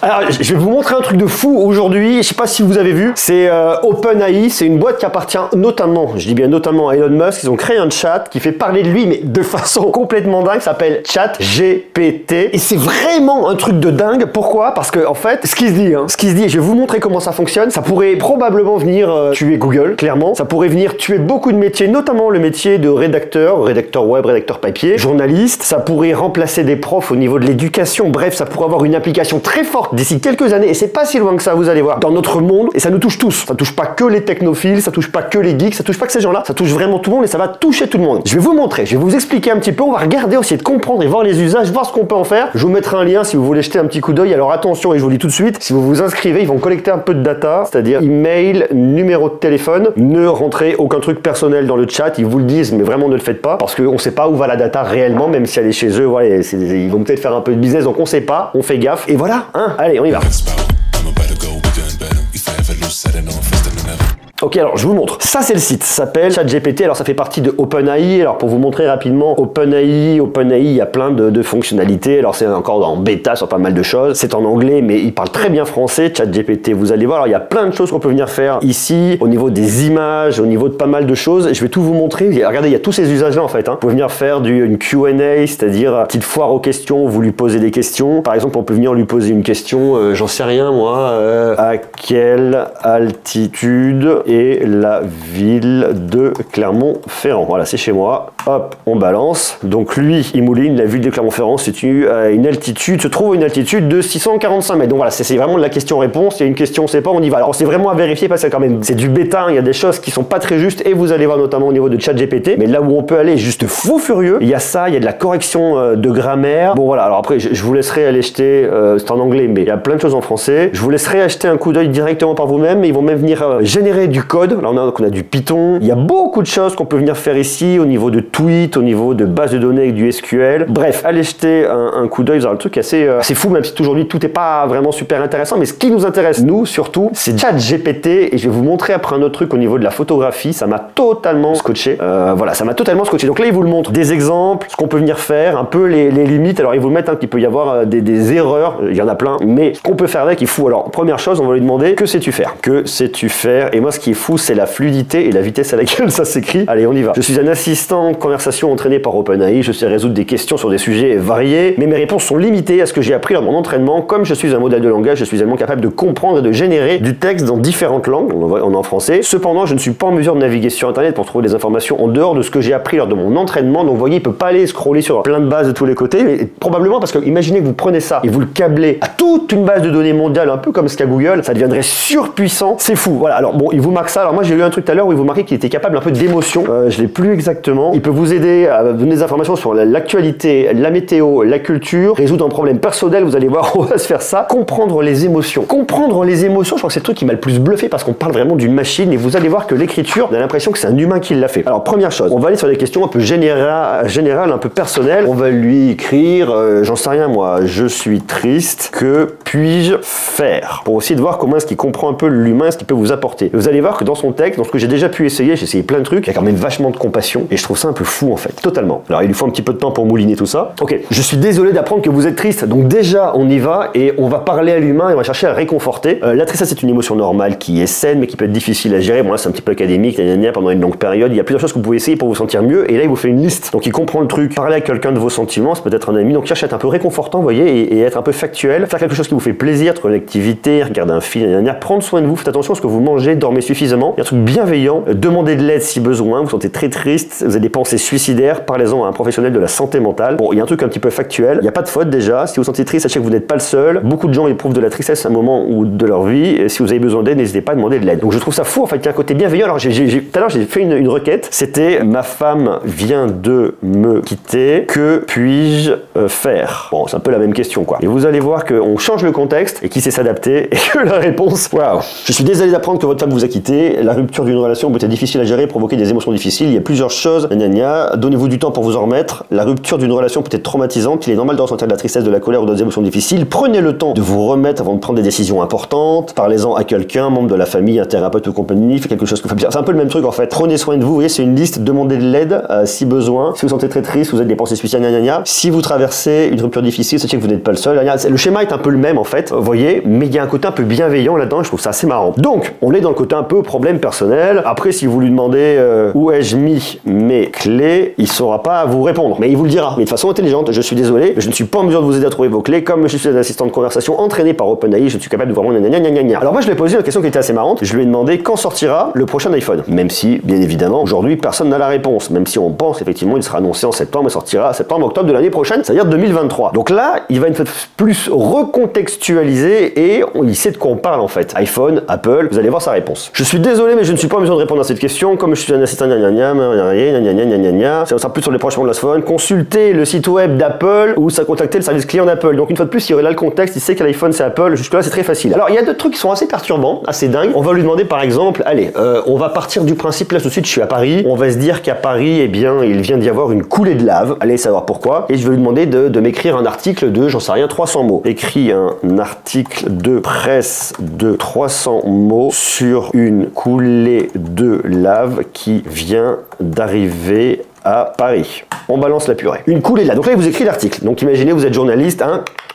Alors, je vais vous montrer un truc de fou aujourd'hui. Je sais pas si vous avez vu. C'est OpenAI. C'est une boîte qui appartient notamment, je dis bien notamment à Elon Musk. Ils ont créé un chat qui fait parler de lui, mais de façon complètement dingue. Ça s'appelle ChatGPT. Et c'est vraiment un truc de dingue. Pourquoi? Parce que, en fait, ce qui se dit, et je vais vous montrer comment ça fonctionne. Ça pourrait probablement venir tuer Google, clairement. Ça pourrait venir tuer beaucoup de métiers, notamment le métier de rédacteur web, rédacteur papier, journaliste. Ça pourrait remplacer des profs au niveau de l'éducation. Bref, ça pourrait avoir une application très forte d'ici quelques années, et c'est pas si loin que ça, vous allez voir, dans notre monde, et ça nous touche tous. Ça touche pas que les technophiles, ça touche pas que les geeks, ça touche pas que ces gens-là, ça touche vraiment tout le monde, et ça va toucher tout le monde. Je vais vous montrer, je vais vous expliquer un petit peu, on va regarder, essayer de comprendre et voir les usages, voir ce qu'on peut en faire. Je vous mettrai un lien si vous voulez jeter un petit coup d'œil. Alors attention, et je vous le dis tout de suite, si vous vous inscrivez, ils vont collecter un peu de data, c'est-à-dire email, numéro de téléphone. Ne rentrez aucun truc personnel dans le chat, ils vous le disent, mais vraiment ne le faites pas, parce qu'on sait pas où va la data réellement, même si elle est chez eux, voilà, ils vont peut-être faire un peu de business, donc on sait pas, on fait gaffe, et voilà, hein, allez, on y va. Ok, alors je vous montre. Ça, c'est le site. Ça s'appelle ChatGPT. Alors, ça fait partie de OpenAI. Alors, pour vous montrer rapidement, OpenAI, il y a plein de fonctionnalités. Alors, c'est encore en bêta sur pas mal de choses. C'est en anglais, mais il parle très bien français. ChatGPT, vous allez voir. Alors, il y a plein de choses qu'on peut venir faire ici, au niveau des images, au niveau de pas mal de choses. Je vais tout vous montrer. Regardez, il y a tous ces usages-là, en fait. Vous pouvez venir faire une Q&A, c'est-à-dire petite foire aux questions où vous lui posez des questions. Par exemple, on peut venir lui poser une question, j'en sais rien, moi, à quelle altitude et la ville de Clermont-Ferrand. Voilà, c'est chez moi. Hop, on balance. Donc lui, il mouline, la ville de Clermont-Ferrand se trouve à une altitude de 645 mètres. Donc voilà, c'est vraiment de la question-réponse. Il y a une question, on sait pas, on y va. Alors c'est vraiment à vérifier parce que quand même, c'est du bêta, il y a des choses qui sont pas très justes et vous allez voir notamment au niveau de ChatGPT. Mais là où on peut aller juste fou furieux, il y a ça, il y a de la correction de grammaire. Bon voilà, alors après, je vous laisserai aller jeter, c'est en anglais, mais il y a plein de choses en français. Je vous laisserai acheter un coup d'œil directement par vous-même. Ils vont même venir générer du code. Là, on a du Python. Il y a beaucoup de choses qu'on peut venir faire ici au niveau de tweets, au niveau de bases de données avec du SQL. Bref, allez jeter un coup d'œil. Le truc assez fou, même si aujourd'hui tout n'est pas vraiment super intéressant. Mais ce qui nous intéresse, nous, surtout, c'est ChatGPT. Et je vais vous montrer après un autre truc au niveau de la photographie. Ça m'a totalement scotché. Voilà, ça m'a totalement scotché. Donc là, il vous le montre. Des exemples, ce qu'on peut venir faire, un peu les limites. Alors, ils vous mettent qu'il peut y avoir des erreurs. Il y en a plein. Mais ce qu'on peut faire avec, il faut. Alors, première chose, on va lui demander que sais-tu faire? Que sais-tu faire? Et moi, ce qui est fou, c'est la fluidité et la vitesse à laquelle ça s'écrit. Allez, on y va. Je suis un assistant de conversation entraîné par OpenAI. Je sais résoudre des questions sur des sujets variés, mais mes réponses sont limitées à ce que j'ai appris lors de mon entraînement. Comme je suis un modèle de langage, je suis également capable de comprendre et de générer du texte dans différentes langues. On est en français. Cependant, je ne suis pas en mesure de naviguer sur Internet pour trouver des informations en dehors de ce que j'ai appris lors de mon entraînement. Donc, vous voyez, il peut pas aller scroller sur plein de bases de tous les côtés, mais probablement parce que imaginez que vous prenez ça et vous le câblez à toute une base de données mondiale, un peu comme ce qu'a Google, ça deviendrait surpuissant. C'est fou. Voilà. Alors bon, il vous marque ça. Alors moi, j'ai lu un truc tout à l'heure où il vous marquait qu'il était capable un peu d'émotion. Je l'ai plus exactement. Il peut vous aider à donner des informations sur l'actualité, la météo, la culture, résoudre un problème personnel. Vous allez voir, on va se faire ça. Comprendre les émotions. Comprendre les émotions, je crois que c'est le truc qui m'a le plus bluffé parce qu'on parle vraiment d'une machine et vous allez voir que l'écriture, on a l'impression que c'est un humain qui l'a fait. Alors première chose, on va aller sur des questions un peu générales, un peu personnelles. On va lui écrire, j'en sais rien moi, je suis triste, que puis-je faire? Pour aussi de voir comment est-ce qu'il comprend un peu l'humain, ce qu'il peut vous apporter. Et vous allez voir que dans son texte, dans ce que j'ai déjà pu essayer, j'ai essayé plein de trucs, il y a quand même vachement de compassion et je trouve ça un peu fou en fait, totalement. Alors il lui faut un petit peu de temps pour mouliner tout ça. Ok, je suis désolé d'apprendre que vous êtes triste, donc déjà on y va et on va parler à l'humain et on va chercher à le réconforter. La tristesse c'est une émotion normale qui est saine mais qui peut être difficile à gérer. Bon là c'est un petit peu académique, pendant une longue période, il y a plusieurs choses que vous pouvez essayer pour vous sentir mieux et là il vous fait une liste. Donc il comprend le truc, parler à quelqu'un de vos sentiments, c'est peut-être un ami, donc cherche à être un peu réconfortant, vous voyez, et être un peu factuel, faire quelque chose qui vous fait plaisir, trouver une activité, regarder un film, prendre soin de vous, faites attention à ce que vous mangez, dormez suffisamment, il y a un truc bienveillant, demandez de l'aide si besoin, vous vous sentez très triste, vous avez des pensées suicidaires, parlez-en à un professionnel de la santé mentale. Bon, il y a un truc un petit peu factuel, il n'y a pas de faute déjà, si vous vous sentez triste, sachez que vous n'êtes pas le seul, beaucoup de gens éprouvent de la tristesse à un moment ou de leur vie, et si vous avez besoin d'aide, n'hésitez pas à demander de l'aide. Donc je trouve ça fou, en fait, il y a un côté bienveillant. Alors tout à l'heure j'ai fait une requête, c'était ma femme vient de me quitter, que puis-je faire? Bon, c'est un peu la même question quoi. Et vous allez voir qu'on change le contexte et qu'il sait s'adapter et que la réponse, waouh, je suis désolé d'apprendre que votre femme vous a quitté. difficultés. La rupture d'une relation peut être difficile à gérer, provoquer des émotions difficiles. Il y a plusieurs choses. Donnez-vous du temps pour vous en remettre. La rupture d'une relation peut être traumatisante. Il est normal de ressentir de la tristesse, de la colère ou d'autres émotions difficiles. Prenez le temps de vous remettre avant de prendre des décisions importantes. Parlez-en à quelqu'un, membre de la famille, un thérapeute ou compagnie. Faites quelque chose que c'est un peu le même truc en fait. Prenez soin de vous. Vous voyez, c'est une liste. Demandez de l'aide si besoin. Si vous vous sentez très triste, vous avez des pensées suicidaires, si vous traversez une rupture difficile, sachez que vous n'êtes pas le seul. Le schéma est un peu le même en fait, vous voyez, mais il y a un côté un peu bienveillant là-dedans, je trouve ça assez marrant. Donc, on est dans le côté un peu problème personnel. Après, si vous lui demandez où ai-je mis mes clés, il saura pas vous répondre, mais il vous le dira. Mais de façon intelligente, je suis désolé, je ne suis pas en mesure de vous aider à trouver vos clés. Comme je suis un assistant de conversation entraîné par OpenAI, je suis capable de voir mon gna. Alors moi, je lui ai posé une question qui était assez marrante. Je lui ai demandé quand sortira le prochain iPhone. Même si, bien évidemment, aujourd'hui, personne n'a la réponse. Même si on pense effectivement, il sera annoncé en septembre et sortira septembre-octobre de l'année prochaine, c'est-à-dire 2023. Donc là, il va une fois plus recontextualiser et il sait de quoi on parle en fait. iPhone, Apple, vous allez voir sa réponse. Je suis désolé, mais je ne suis pas en mesure de répondre à cette question. Comme je suis un assistant ça sera plus sur les prochains de l'iPhone. Consultez le site web d'Apple ou ça contacter le service client d'Apple. Donc une fois de plus, il aurait là le contexte, il sait que l'iPhone c'est Apple. Jusque-là, c'est très facile. Alors il y a d'autres trucs qui sont assez perturbants, assez dingues. On va lui demander par exemple, allez, on va partir du principe là tout de suite, je suis à Paris. On va se dire qu'à Paris, eh bien, il vient d'y avoir une coulée de lave. Allez savoir pourquoi. Et je vais lui demander de m'écrire un article de, j'en sais rien, 300 mots. Écris un article de presse de 300 mots sur une coulée de lave qui vient d'arriver à Paris. On balance la purée. Une coulée de lave. Donc là, il vous écrit l'article. Donc imaginez, vous êtes journaliste,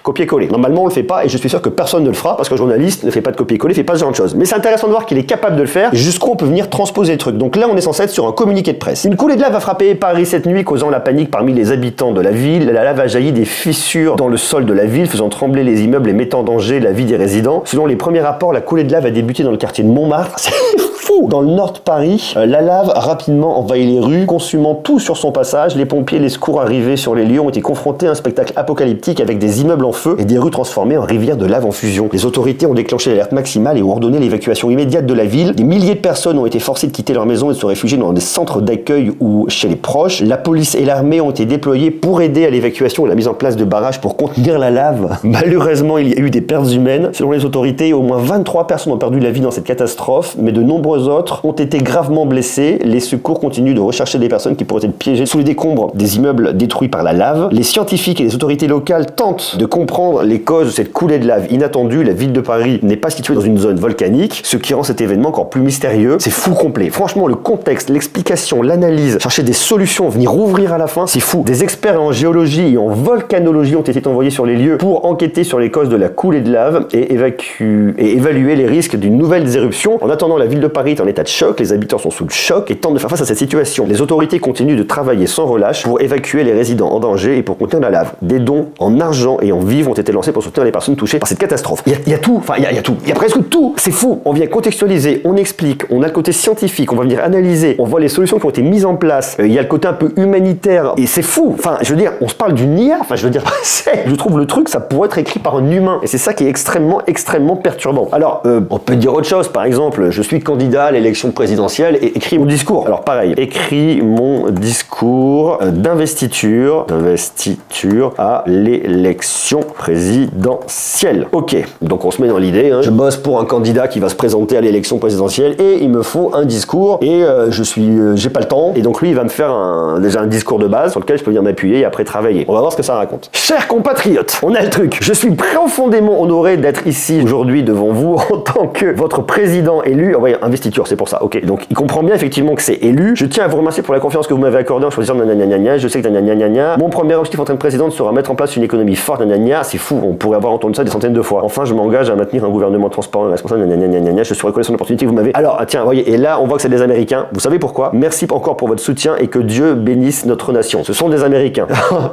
copier-coller. Normalement, on le fait pas et je suis sûr que personne ne le fera parce qu'un journaliste ne fait pas de copier-coller, fait pas ce genre de choses. Mais c'est intéressant de voir qu'il est capable de le faire et jusqu'où on peut venir transposer le truc. Donc là, on est censé être sur un communiqué de presse. Une coulée de lave a frappé Paris cette nuit, causant la panique parmi les habitants de la ville. La lave a jailli des fissures dans le sol de la ville, faisant trembler les immeubles et mettant en danger la vie des résidents. Selon les premiers rapports, la coulée de lave a débuté dans le quartier de Montmartre. C'est fou! Dans le nord de Paris, la lave a rapidement envahi les rues, consumant tout sur son passage. Les pompiers et les secours arrivés sur les lieux ont été confrontés à un spectacle apocalyptique avec des immeubles en feu et des rues transformées en rivières de lave en fusion. Les autorités ont déclenché l'alerte maximale et ont ordonné l'évacuation immédiate de la ville. Des milliers de personnes ont été forcées de quitter leur maison et de se réfugier dans des centres d'accueil ou chez les proches. La police et l'armée ont été déployés pour aider à l'évacuation et la mise en place de barrages pour contenir la lave. Malheureusement, il y a eu des pertes humaines. Selon les autorités, au moins 23 personnes ont perdu la vie dans cette catastrophe, mais de nombreux autres ont été gravement blessés. Les secours continuent de rechercher des personnes qui pourraient être piégées sous les décombres des immeubles détruits par la lave. Les scientifiques et les autorités locales tentent de comprendre les causes de cette coulée de lave inattendue. La ville de Paris n'est pas située dans une zone volcanique, ce qui rend cet événement encore plus mystérieux. C'est fou complet. Franchement, le contexte, l'explication, l'analyse, chercher des solutions, venir ouvrir à la fin, c'est fou. Des experts en géologie et en volcanologie ont été envoyés sur les lieux pour enquêter sur les causes de la coulée de lave et évaluer les risques d'une nouvelle éruption. En attendant, la ville de Paris est en état de choc, les habitants sont sous le choc et tentent de faire face à cette situation. Les autorités continuent de travailler sans relâche pour évacuer les résidents en danger et pour contenir la lave. Des dons en argent et en vivres ont été lancés pour soutenir les personnes touchées par cette catastrophe. Il y a tout, enfin il y a tout, il y a presque tout. C'est fou. On vient contextualiser, on explique, on a le côté scientifique, on va venir analyser, on voit les solutions qui ont été mises en place. Il y a le côté un peu humanitaire et c'est fou. Enfin, je veux dire, on se parle d'une IA. Enfin, je veux dire, je trouve le truc, ça pourrait être écrit par un humain et c'est ça qui est extrêmement perturbant. Alors, on peut dire autre chose. Par exemple, je suis candidat à l'élection présidentielle et écris mon discours. Alors pareil, écris mon discours d'investiture à l'élection présidentielle. Ok, donc on se met dans l'idée, je bosse pour un candidat qui va se présenter à l'élection présidentielle et il me faut un discours et j'ai pas le temps et donc lui il va me faire déjà un discours de base sur lequel je peux venir m'appuyer et après travailler. On va voir ce que ça raconte. Chers compatriotes, on a le truc. Je suis profondément honoré d'être ici aujourd'hui devant vous en tant que votre président élu. Ouais, investiture, c'est pour ça. Ok, donc il comprend bien effectivement que c'est élu. Je tiens à vous remercier pour la confiance que vous m'avez accordée en choisissant nanana. Je sais que nanana. Mon premier objectif en tant que président sera mettre en place une économie forte. Nanana. C'est fou, on pourrait avoir entendu ça des centaines de fois. Enfin, je m'engage à maintenir un gouvernement transparent et responsable. Nanana. Je suis reconnaissant de l'opportunité que vous m'avez. Alors, tiens, voyez, et là, on voit que c'est des Américains. Vous savez pourquoi? Merci encore pour votre soutien et que Dieu bénisse notre nation. Ce sont des Américains.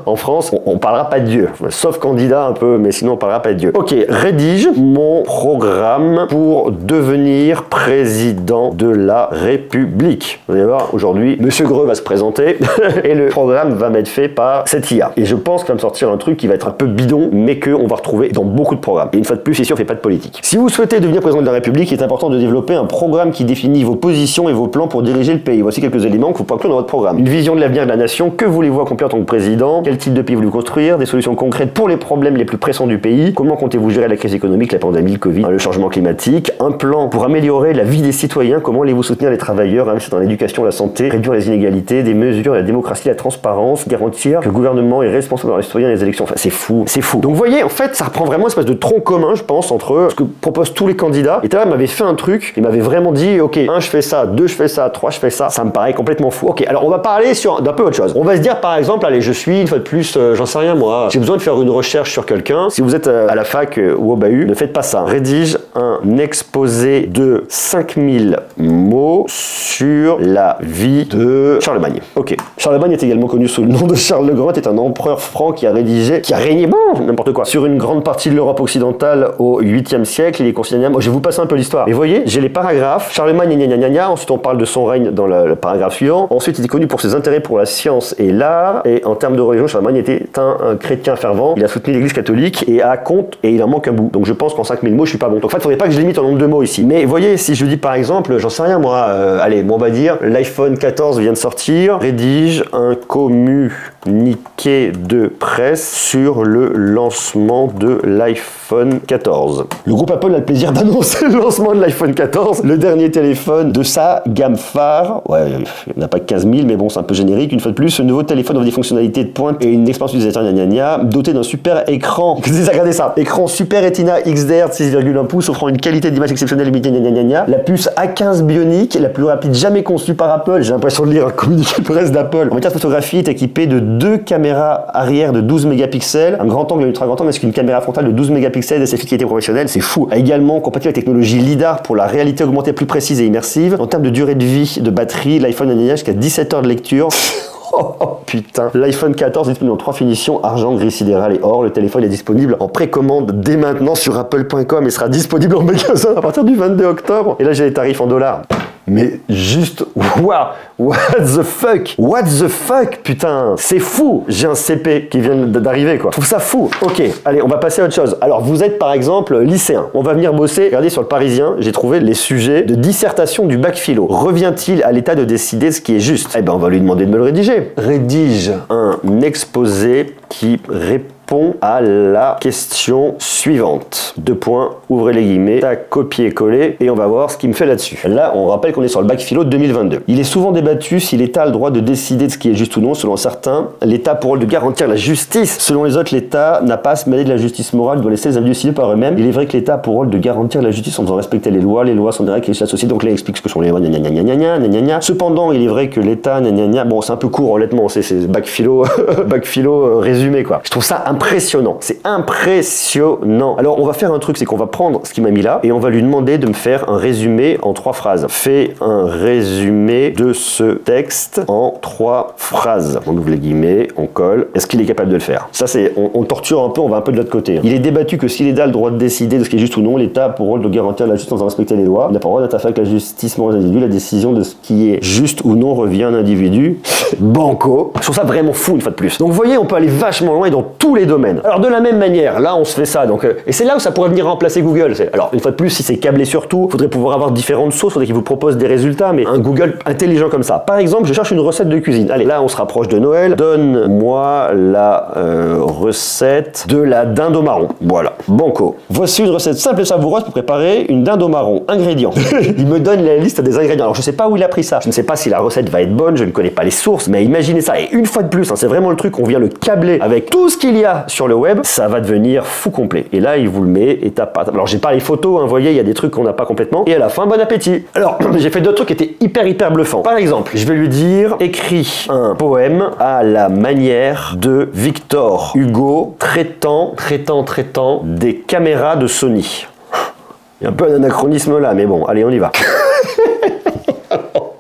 En France, on parlera pas de Dieu. Sauf candidat un peu, mais sinon on parlera pas de Dieu. Ok, rédige mon programme pour devenir président de la République. Vous allez voir, aujourd'hui, Monsieur Greux va se présenter et le programme va m'être fait par cette IA. Et je pense qu'il va me sortir un truc qui va être un peu bidon, mais qu'on va retrouver dans beaucoup de programmes. Et une fois de plus, ici, on fait pas de politique. Si vous souhaitez devenir président de la République, il est important de développer un programme qui définit vos positions et vos plans pour diriger le pays. Voici quelques éléments que vous pouvez inclure dans votre programme. Une vision de l'avenir de la nation. Que voulez-vous accomplir en tant que président? Quel type de pays voulez-vous construire? Des solutions concrètes pour les problèmes les plus pressants du pays. Comment comptez-vous gérer la crise économique, la pandémie, le Covid, le changement climatique? Un plan pour améliorer la vie des citoyens citoyens, comment allez-vous soutenir les travailleurs, investir dans l'éducation, la santé, réduire les inégalités, des mesures, la démocratie, la transparence, garantir que le gouvernement est responsable dans les citoyens et les élections. Enfin, c'est fou, c'est fou. Donc vous voyez, en fait, ça reprend vraiment une espèce de tronc commun, je pense, entre ce que proposent tous les candidats. Et là, il m'avait fait un truc, il m'avait vraiment dit, ok, 1, je fais ça, 2, je fais ça, 3, je fais ça. Ça me paraît complètement fou. Ok, alors on va parler d'un peu autre chose. On va se dire, par exemple, allez, je suis, une fois de plus, j'en sais rien moi, j'ai besoin de faire une recherche sur quelqu'un. Si vous êtes à la fac ou au bahut, ne faites pas ça. Rédige un exposé de 5000 mots sur la vie de Charlemagne. Ok. Charlemagne est également connu sous le nom de Charles le Grand, est un empereur franc qui a régné, bon, n'importe quoi, sur une grande partie de l'Europe occidentale au 8e siècle. Il est considéré, je vais vous passer un peu l'histoire. Et vous voyez, j'ai les paragraphes. Charlemagne, gna gna gna gna. Ensuite, on parle de son règne dans le paragraphe suivant. Ensuite, il est connu pour ses intérêts pour la science et l'art. Et en termes de religion, Charlemagne était un chrétien fervent. Il a soutenu l'église catholique et à compte, et il en manque un bout. Donc je pense qu'en 5000 mots, je suis pas bon. Donc en fait, il faudrait pas que je limite en nombre de mots ici. Mais vous voyez, si je dis par exemple, j'en sais rien moi, allez, on va dire, l'iPhone 14 vient de sortir, rédige un communiqué de presse sur le lancement de l'iPhone 14. Le groupe Apple a le plaisir d'annoncer le lancement de l'iPhone 14, le dernier téléphone de sa gamme phare. Ouais, il n'y en a pas que 15 000, mais bon, c'est un peu générique. Une fois de plus, ce nouveau téléphone offre des fonctionnalités de pointe et une expérience utilisateur gna gna gna, doté d'un super écran. Regardez ça, écran Super Retina XDR de 6,1 pouces, offrant une qualité d'image exceptionnelle limitée gna gna gna. La puce A15 Bionic, la plus rapide jamais conçue par Apple. J'ai l'impression de lire un communiqué de presse d'Apple. En matière de photographie, est équipé de 2 caméras arrière de 12 mégapixels, un grand angle et un ultra grand angle, ainsi qu'une caméra frontale de 12 mégapixels d'essai efficacité professionnelle. C'est fou. Également compatible avec la technologie LiDAR pour la réalité augmentée plus précise et immersive. En termes de durée de vie de batterie, l'iPhone a jusqu'à 17 heures de lecture. Oh putain. L'iPhone 14 est disponible en 3 finitions, argent, gris sidéral et or. Le téléphone est disponible en précommande dès maintenant sur apple.com et sera disponible en magasin à partir du 22 octobre. Et là, j'ai les tarifs en dollars. Mais juste, waouh, what the fuck, putain, c'est fou. J'ai un CP qui vient d'arriver, quoi. Je trouve ça fou. Ok, allez, on va passer à autre chose. Alors, vous êtes par exemple lycéen. On va venir bosser. Regardez sur le Parisien, j'ai trouvé les sujets de dissertation du bac philo. Revient-il à l'État de décider ce qui est juste? Eh ben, on va lui demander de me le rédiger. Rédige un exposé qui répond à la question suivante. 2 points, ouvrez les guillemets, tac, copier-coller, et on va voir ce qu'il me fait là-dessus. Là, on rappelle qu'on est sur le bac philo 2022. Il est souvent débattu si l'État a le droit de décider de ce qui est juste ou non. Selon certains, l'État a pour rôle de garantir la justice. Selon les autres, l'État n'a pas à se mêler de la justice morale, il doit laisser les individus décider par eux-mêmes. Il est vrai que l'État a pour rôle de garantir la justice en faisant respecter les lois sont des règles qui s'associent, donc là, il explique ce que sont les lois, gna gna gna gna gna gna gna. Cependant, il est vrai que l'État, gna gna gna, bon, c'est un peu court, honnêtement, c'est bac philo, bac philo résumé, quoi. Je trouve ça impressionnant. C'est impressionnant. Alors, on va faire un truc, c'est qu'on va prendre ce qu'il m'a mis là et on va lui demander de me faire un résumé en 3 phrases. Fais un résumé de ce texte en 3 phrases. On ouvre les guillemets, on colle. Est-ce qu'il est capable de le faire? Ça, c'est, on torture un peu, on va un peu de l'autre côté. Il est débattu que si l'État a le droit de décider de ce qui est juste ou non, l'État a pour rôle de garantir la justice en respectant les lois. Il n'a pas le droit d'interférer avec la justice morale des individus. La décision de ce qui est juste ou non revient à un individu. Banco. Je trouve ça vraiment fou une fois de plus. Donc, vous voyez, on peut aller vachement loin et dans tous les domaines. Alors, de la même manière, là, on se fait ça. Donc, et c'est là où ça pourrait venir remplacer Google. Alors, une fois de plus, si c'est câblé sur tout, il faudrait pouvoir avoir différentes sources, il faudrait qu'il vous propose des résultats, mais un Google intelligent comme ça. Par exemple, je cherche une recette de cuisine. Allez, là, on se rapproche de Noël. Donne-moi la recette de la dinde au marron. Voilà. Banco. Voici une recette simple et savoureuse pour préparer une dinde au marron. Ingrédients. Il me donne la liste des ingrédients. Alors, je sais pas où il a pris ça. Je ne sais pas si la recette va être bonne, je ne connais pas les sources, mais imaginez ça. Et une fois de plus, hein, c'est vraiment le truc, on vient le câbler avec tout ce qu'il y a sur le web, ça va devenir fou complet. Et là, il vous le met étape par étape. Alors, j'ai pas les photos, hein, vous voyez, il y a des trucs qu'on n'a pas complètement. Et à la fin, bon appétit. Alors, j'ai fait d'autres trucs qui étaient hyper bluffants. Par exemple, je vais lui dire, écris un poème à la manière de Victor Hugo traitant des caméras de Sony. Il y a un peu un anachronisme là, mais bon, allez, on y va.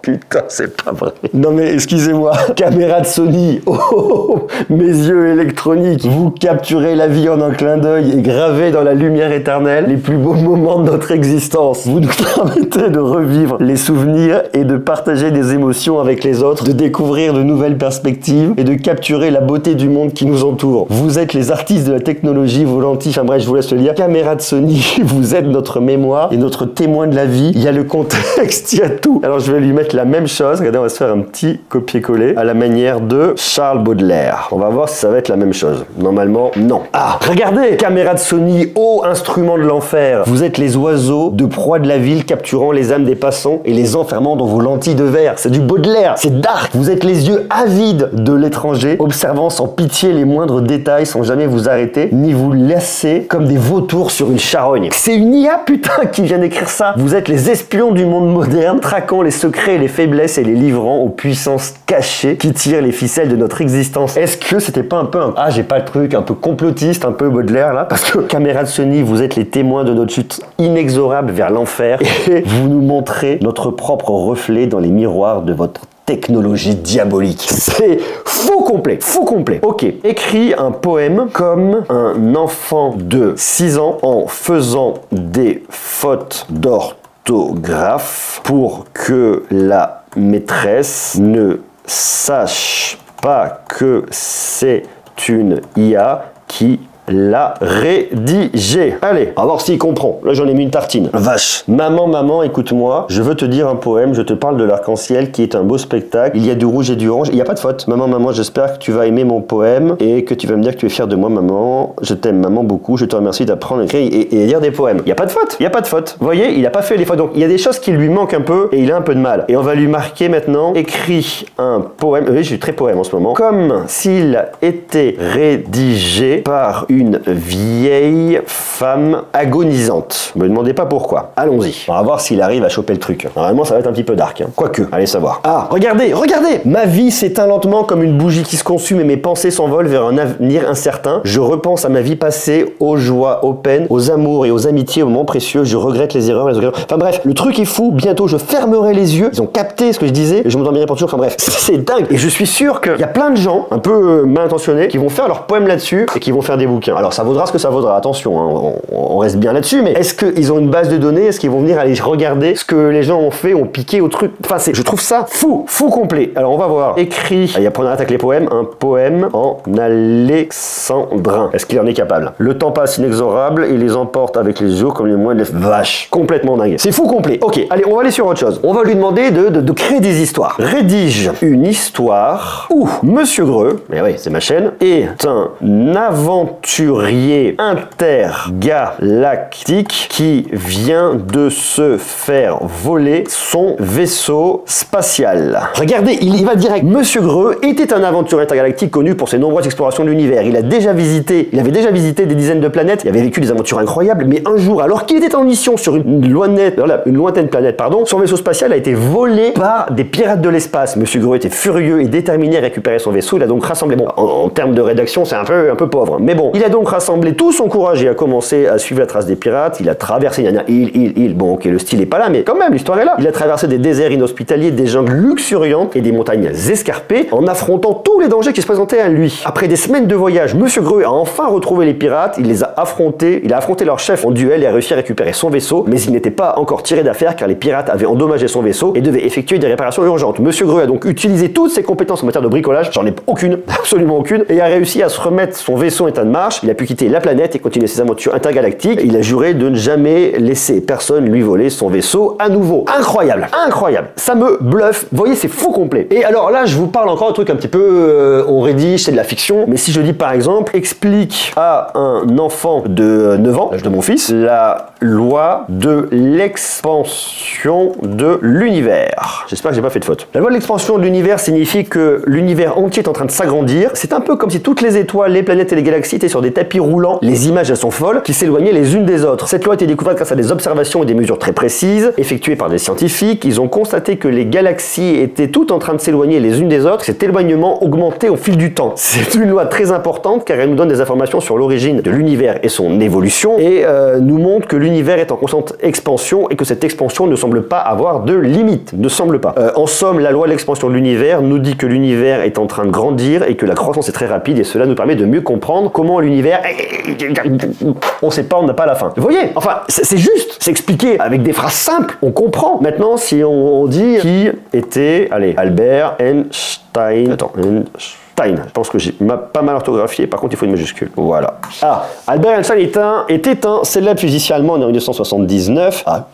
Putain, c'est pas vrai. Non mais excusez-moi, caméra de Sony, oh, mes yeux électroniques, vous capturez la vie en un clin d'œil et gravez dans la lumière éternelle les plus beaux moments de notre existence. Vous nous permettez de revivre les souvenirs et de partager des émotions avec les autres, de découvrir de nouvelles perspectives et de capturer la beauté du monde qui nous entoure. Vous êtes les artistes de la technologie, vos lentilles, enfin bref, je vous laisse le lire. Caméra de Sony, vous êtes notre mémoire et notre témoin de la vie. Il y a le contexte, il y a tout. Alors je vais lui mettre la même chose. Regardez, on va se faire un petit copier-coller à la manière de Charles Baudelaire. On va voir si ça va être la même chose. Normalement, non. Ah, regardez, caméra de Sony, ô instrument de l'enfer. Vous êtes les oiseaux de proie de la ville capturant les âmes des passants et les enfermant dans vos lentilles de verre. C'est du Baudelaire, c'est dark. Vous êtes les yeux avides de l'étranger, observant sans pitié les moindres détails sans jamais vous arrêter, ni vous lasser comme des vautours sur une charogne. C'est une IA, putain, qui vient d'écrire ça. Vous êtes les espions du monde moderne, traquant les secrets et les faiblesses et les livrant aux puissances cachées qui tirent les ficelles de notre existence. Est-ce que c'était pas un peu un... Ah, j'ai pas le truc, un peu complotiste, un peu Baudelaire, là? Parce que, caméra de Sony, vous êtes les témoins de notre chute inexorable vers l'enfer et vous nous montrez notre propre reflet dans les miroirs de votre technologie diabolique. C'est faux complet, faux complet. Ok, écris un poème comme un enfant de 6 ans en faisant des fautes d'orthographe pour que la maîtresse ne sache pas que c'est une IA qui l'a rédigé. Allez, on va voir s'il comprend. Là, j'en ai mis une tartine. Vache. Maman, maman, écoute-moi. Je veux te dire un poème. Je te parle de l'arc-en-ciel qui est un beau spectacle. Il y a du rouge et du orange. Il n'y a pas de faute. Maman, maman, j'espère que tu vas aimer mon poème et que tu vas me dire que tu es fière de moi, maman. Je t'aime, maman, beaucoup. Je te remercie d'apprendre à écrire et lire des poèmes. Il n'y a pas de faute. Il n'y a pas de faute. Vous voyez, il n'a pas fait les fautes. Donc, il y a des choses qui lui manquent un peu et il a un peu de mal. Et on va lui marquer maintenant. Écris un poème. Oui, je suis très poème en ce moment. Comme s'il était rédigé par une vieille femme agonisante. Ne me demandez pas pourquoi. Allons-y. On va voir s'il arrive à choper le truc. Normalement, ça va être un petit peu dark. Quoique, allez savoir. Ah, regardez, regardez! Ma vie s'éteint lentement comme une bougie qui se consume et mes pensées s'envolent vers un avenir incertain. Je repense à ma vie passée, aux joies, aux peines, aux amours et aux amitiés, aux moments précieux. Je regrette les erreurs, les regrets. Enfin bref, le truc est fou. Bientôt, je fermerai les yeux. Ils ont capté ce que je disais et je m'endormirai pour toujours. Enfin bref, c'est dingue. Et je suis sûr qu'il y a plein de gens, un peu mal intentionnés, qui vont faire leur poème là-dessus et qui vont faire des bouquins. Alors ça vaudra ce que ça vaudra, attention, hein, on reste bien là-dessus, mais est-ce qu'ils ont une base de données? Est-ce qu'ils vont venir aller regarder ce que les gens ont fait, ont piqué au truc? Enfin, je trouve ça fou, fou complet. Alors on va voir. Écrit, il y a on arrête avec les poèmes, un poème en alexandrin. Est-ce qu'il en est capable? Le temps passe inexorable et les emporte avec les jours comme les moines de vache. Complètement dingue. C'est fou complet. Ok, allez, on va aller sur autre chose. On va lui demander de créer des histoires. Rédige une histoire où Monsieur Greux, mais oui, c'est ma chaîne, est un aventurier intergalactique qui vient de se faire voler son vaisseau spatial. Regardez, il va direct. Monsieur Greux était un aventurier intergalactique connu pour ses nombreuses explorations de l'univers. Il avait déjà visité des dizaines de planètes, il avait vécu des aventures incroyables, mais un jour, alors qu'il était en mission sur une lointaine planète, son vaisseau spatial a été volé par des pirates de l'espace. Monsieur Greux était furieux et déterminé à récupérer son vaisseau. Il a donc rassemblé, bon, en termes de rédaction, c'est un peu pauvre, mais bon, il a donc rassemblé tout son courage et a commencé à suivre la trace des pirates. Il a traversé, bon, ok, le style est pas là, mais quand même, l'histoire est là. Il a traversé des déserts inhospitaliers, des jungles luxuriantes et des montagnes escarpées en affrontant tous les dangers qui se présentaient à lui. Après des semaines de voyage, Monsieur Greux a enfin retrouvé les pirates, il les a affrontés, il a affronté leur chef en duel et a réussi à récupérer son vaisseau, mais il n'était pas encore tiré d'affaire car les pirates avaient endommagé son vaisseau et devaient effectuer des réparations urgentes. Monsieur Greux a donc utilisé toutes ses compétences en matière de bricolage, j'en ai aucune, absolument aucune, et a réussi à se remettre son vaisseau en état de marche. Il a pu quitter la planète et continuer ses aventures intergalactiques. Il a juré de ne jamais laisser personne lui voler son vaisseau à nouveau. Incroyable, incroyable. Ça me bluffe. Vous voyez, c'est fou complet. Et alors là, je vous parle encore d'un truc un petit peu, on rédige, c'est de la fiction. Mais si je dis par exemple, explique à un enfant de 9 ans, l'âge de mon fils, la loi de l'expansion de l'univers. J'espère que j'ai pas fait de faute. La loi de l'expansion de l'univers signifie que l'univers entier est en train de s'agrandir. C'est un peu comme si toutes les étoiles, les planètes et les galaxies étaient sur des tapis roulants. Les images, elles sont folles, qui s'éloignaient les unes des autres. Cette loi a été découverte grâce à des observations et des mesures très précises, effectuées par des scientifiques. Ils ont constaté que les galaxies étaient toutes en train de s'éloigner les unes des autres. Cet éloignement augmentait au fil du temps. C'est une loi très importante car elle nous donne des informations sur l'origine de l'univers et son évolution et nous montre que l'univers est en constante expansion et que cette expansion ne semble pas avoir de limite. Ne semble pas. En somme, la loi de l'expansion de l'univers nous dit que l'univers est en train de grandir et que la croissance est très rapide et cela nous permet de mieux comprendre comment l'univers... On sait pas, on n'a pas la fin. Vous voyez? Enfin, c'est juste, c'est expliqué avec des phrases simples, on comprend. Maintenant, si on dit qui était, allez, Albert Einstein... Attends, Einstein. Je pense que j'ai pas mal orthographié, par contre il faut une majuscule. Voilà. Ah, Albert Einstein était un célèbre physicien allemand né en 1979 à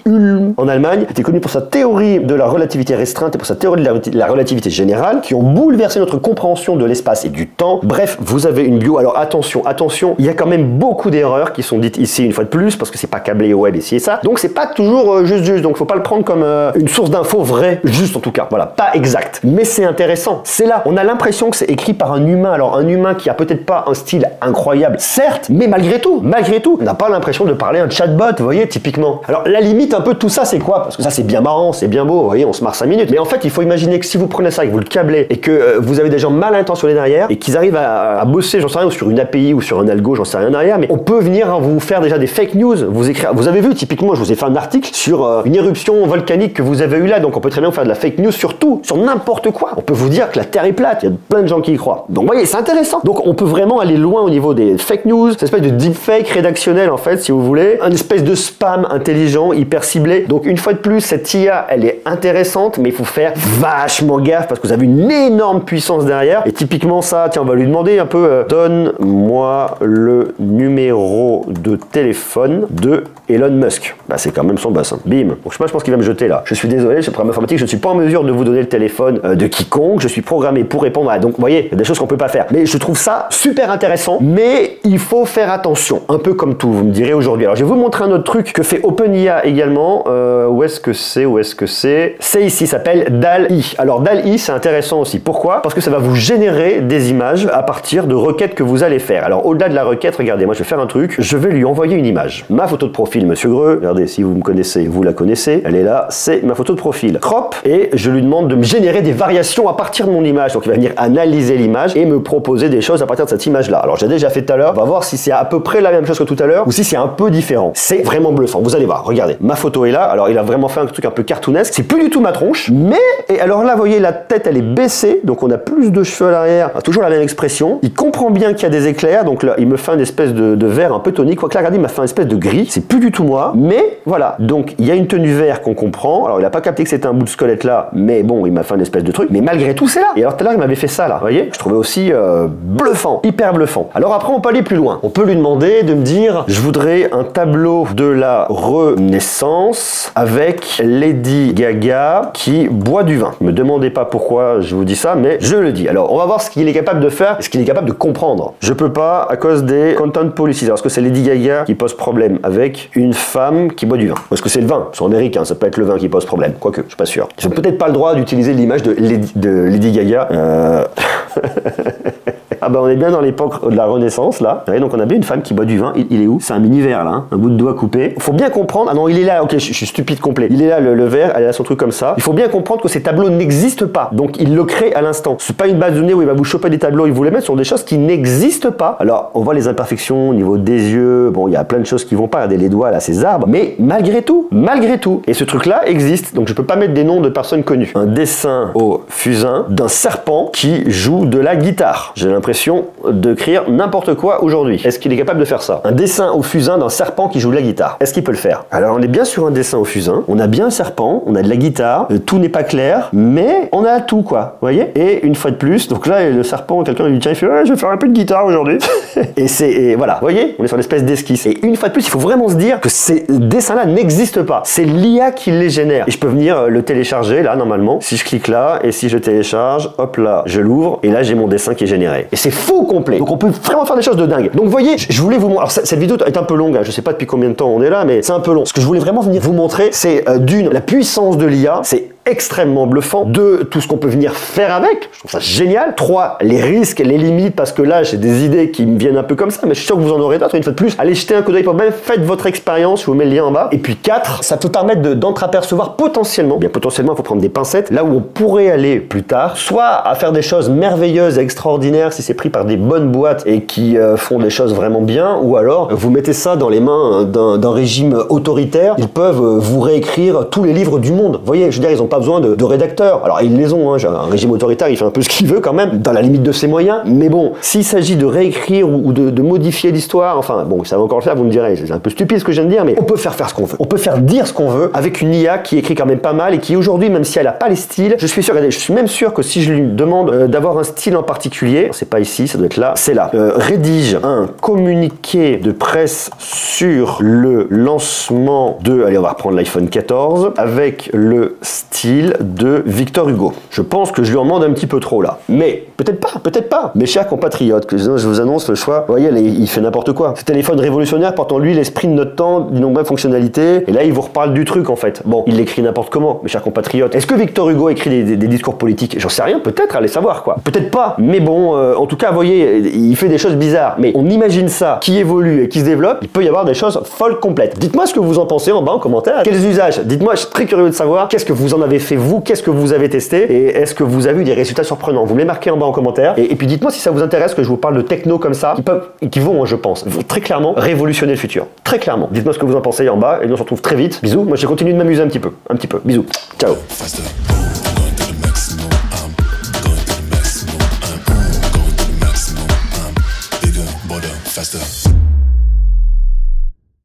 Ulm, en Allemagne, était connu pour sa théorie de la relativité restreinte et pour sa théorie de la relativité générale, qui ont bouleversé notre compréhension de l'espace et du temps. Bref, vous avez une bio. Alors attention, attention, il y a quand même beaucoup d'erreurs qui sont dites ici une fois de plus, parce que c'est pas câblé au web ici et ça. Donc c'est pas toujours juste. Donc faut pas le prendre comme une source d'infos vraie, juste en tout cas. Voilà, pas exact. Mais c'est intéressant. C'est là. On a l'impression que c'est écrit par un humain. Alors un humain qui a peut-être pas un style incroyable, certes, mais malgré tout, on n'a pas l'impression de parler un chatbot, vous voyez, typiquement. Alors la limite un peu de tout ça, c'est quoi? Parce que ça c'est bien marrant, c'est bien beau, vous voyez, on se marre 5 minutes. Mais en fait, il faut imaginer que si vous prenez ça et que vous le câblez et que vous avez des gens mal intentionnés derrière et qu'ils arrivent à bosser, j'en sais rien, ou sur une API ou sur un algo, j'en sais rien derrière, mais on peut venir vous faire déjà des fake news, vous écrire. Vous avez vu, typiquement, je vous ai fait un article sur une éruption volcanique que vous avez eu là, donc on peut très bien faire de la fake news sur tout, sur n'importe quoi. On peut vous dire que la Terre est plate, il y a plein de gens qui y croient. Donc vous voyez, c'est intéressant. Donc on peut vraiment aller loin au niveau des fake news, cette espèce de deepfake rédactionnel en fait, si vous voulez, un espèce de spam intelligent, hyper ciblé. Donc une fois de plus, cette IA, elle est intéressante, mais il faut faire vachement gaffe parce que vous avez une énorme puissance derrière. Et typiquement ça, tiens, on va lui demander un peu, donne-moi le numéro de téléphone de Elon Musk. Bah c'est quand même son boss. Hein. Bim. Donc je sais pas, je pense qu'il va me jeter là. Je suis désolé, je suis programme informatique, je ne suis pas en mesure de vous donner le téléphone de quiconque. Je suis programmé pour répondre à. Donc vous voyez, il y a des choses qu'on peut pas faire. Mais je trouve ça super intéressant. Mais il faut faire attention, un peu comme tout. Vous me direz aujourd'hui. Alors je vais vous montrer un autre truc que fait OpenIA également. Où est-ce que c'est? C'est ici, ça s'appelle DALL-E. Alors DALL-E, c'est intéressant aussi. Pourquoi? Parce que ça va vous générer des images à partir de requêtes que vous allez faire. Alors au-delà de la requête, regardez, moi je vais faire un truc. Je vais lui envoyer une image. Ma photo de profil, Monsieur Greux. Regardez, si vous me connaissez, vous la connaissez. Elle est là, c'est ma photo de profil. Crop, et je lui demande de me générer des variations à partir de mon image. Donc il va venir analyser l'image et me proposer des choses à partir de cette image-là. Alors j'ai déjà fait tout à l'heure. On va voir si c'est à peu près la même chose que tout à l'heure ou si c'est un peu différent. C'est vraiment bluffant. Vous allez voir, regardez. Ma photo est là. Alors il a vraiment fait un truc un peu cartoonesque. C'est plus du tout ma tronche, mais et alors là, vous voyez, la tête elle est baissée, donc on a plus de cheveux à l'arrière. Toujours la même expression. Il comprend bien qu'il y a des éclairs, donc là il me fait une espèce de vert un peu tonique. Quoi que là, regardez, il m'a fait une espèce de gris. C'est plus du tout moi, mais voilà. Donc il y a une tenue vert qu'on comprend. Alors il a pas capté que c'était un bout de squelette là, mais bon, il m'a fait une espèce de truc. Mais malgré tout, c'est là. Et alors tout à l'heure, il m'avait fait ça là. Vous voyez, je trouvais aussi bluffant, hyper bluffant. Alors après, on peut aller plus loin. On peut lui demander de me dire, je voudrais un tableau de la Renaissance avec Lady Gaga qui boit du vin. Me demandez pas pourquoi je vous dis ça, mais je le dis. Alors on va voir ce qu'il est capable de faire et ce qu'il est capable de comprendre. Je peux pas à cause des content policies. Alors est-ce que c'est Lady Gaga qui pose problème avec une femme qui boit du vin? Ou est-ce que c'est le vin? Ils sont américains, ça peut être le vin qui pose problème. Quoique, je suis pas sûr. Ils ont peut-être pas le droit d'utiliser l'image de Lady Gaga. Ah bah on est bien dans l'époque de la Renaissance là. Et donc on a bien une femme qui boit du vin. Il est où? C'est un mini verre là, hein, un bout de doigt coupé. Faut bien comprendre. Ah non, il est là. Ok, je suis stupide complet. Il est là le verre. Elle a son truc comme ça. Il faut bien comprendre que ces tableaux n'existent pas. Donc il le crée à l'instant. C'est pas une base de données où il va vous choper des tableaux. Il vous les met sur des choses qui n'existent pas. Alors on voit les imperfections au niveau des yeux. Bon, il y a plein de choses qui vont pas. Regardez les doigts là, ces arbres. Mais malgré tout. Et ce truc là existe. Donc je peux pas mettre des noms de personnes connues. Un dessin au fusain d'un serpent qui joue de la guitare. J'ai l'impression d'écrire n'importe quoi aujourd'hui. Est-ce qu'il est capable de faire ça? Un dessin au fusain d'un serpent qui joue de la guitare. Est-ce qu'il peut le faire? Alors on est bien sur un dessin au fusain, on a bien un serpent, on a de la guitare, tout n'est pas clair, mais on a tout quoi, vous voyez? Et une fois de plus, donc là le serpent, quelqu'un lui dit tiens, il fait ouais, je vais faire un peu de guitare aujourd'hui. et voilà, vous voyez? On est sur une espèce d'esquisse. Et une fois de plus, il faut vraiment se dire que ces dessins-là n'existent pas. C'est l'IA qui les génère. Et je peux venir le télécharger là normalement. Si je clique là et si je télécharge, hop là, je l'ouvre et là j'ai mon dessin qui est généré. Et c'est fou complet. Donc on peut vraiment faire des choses de dingue. Donc vous voyez, je voulais vous montrer. Alors cette vidéo est un peu longue, hein. Je sais pas depuis combien de temps on est là, mais c'est un peu long. Ce que je voulais vraiment venir vous montrer, c'est d'une, la puissance de l'IA, c'est extrêmement bluffant. 2, tout ce qu'on peut venir faire avec, je trouve ça génial. 3, les risques, les limites, parce que là j'ai des idées qui me viennent un peu comme ça, mais je suis sûr que vous en aurez d'autres. Une fois de plus, allez jeter un coup d'œil pour même faites votre expérience, je vous mets le lien en bas. Et puis 4, ça peut permettre d'entreapercevoir potentiellement, bien potentiellement il faut prendre des pincettes, là où on pourrait aller plus tard, soit à faire des choses merveilleuses et extraordinaires si c'est pris par des bonnes boîtes et qui font des choses vraiment bien, ou alors vous mettez ça dans les mains d'un régime autoritaire, ils peuvent vous réécrire tous les livres du monde. Vous voyez, je veux dire, ils ont pas besoin de rédacteurs. Alors ils les ont, hein, un régime autoritaire, il fait un peu ce qu'il veut quand même, dans la limite de ses moyens, mais bon, s'il s'agit de réécrire ou de modifier l'histoire, enfin bon, ça va encore le faire, vous me direz, c'est un peu stupide ce que je viens de dire, mais on peut faire ce qu'on veut. On peut faire dire ce qu'on veut avec une IA qui écrit quand même pas mal et qui aujourd'hui, même si elle a pas les styles, je suis sûr, regardez, je suis même sûr que si je lui demande d'avoir un style en particulier, c'est pas ici, ça doit être là, c'est là, rédige un communiqué de presse sur le lancement de, allez on va reprendre l'iPhone 14, avec le style de Victor Hugo. Je pense que je lui en demande un petit peu trop là, mais peut-être pas. Mes chers compatriotes, que je vous annonce le choix, vous voyez, il fait n'importe quoi. Ce téléphone révolutionnaire porte en lui l'esprit de notre temps, d'innombrables fonctionnalités, et là il vous reparle du truc en fait. Bon, il l'écrit n'importe comment, mes chers compatriotes. Est-ce que Victor Hugo écrit des discours politiques? J'en sais rien, peut-être, allez savoir quoi. Peut-être pas, mais bon, en tout cas, vous voyez, il fait des choses bizarres. Mais on imagine ça, qui évolue et qui se développe, il peut y avoir des choses folles complètes. Dites-moi ce que vous en pensez en bas en commentaire. Quels usages? Dites-moi, je suis très curieux de savoir qu'est-ce que vous en avez fait vous, qu'est-ce que vous avez testé, et est-ce que vous avez eu des résultats surprenants? Vous me les marquez en bas en commentaire, et puis dites-moi si ça vous intéresse que je vous parle de techno comme ça, qui vont, je pense, très clairement révolutionner le futur. Très clairement. Dites-moi ce que vous en pensez en bas, et nous on se retrouve très vite. Bisous, moi je continue de m'amuser un petit peu. Bisous. Ciao. Faster.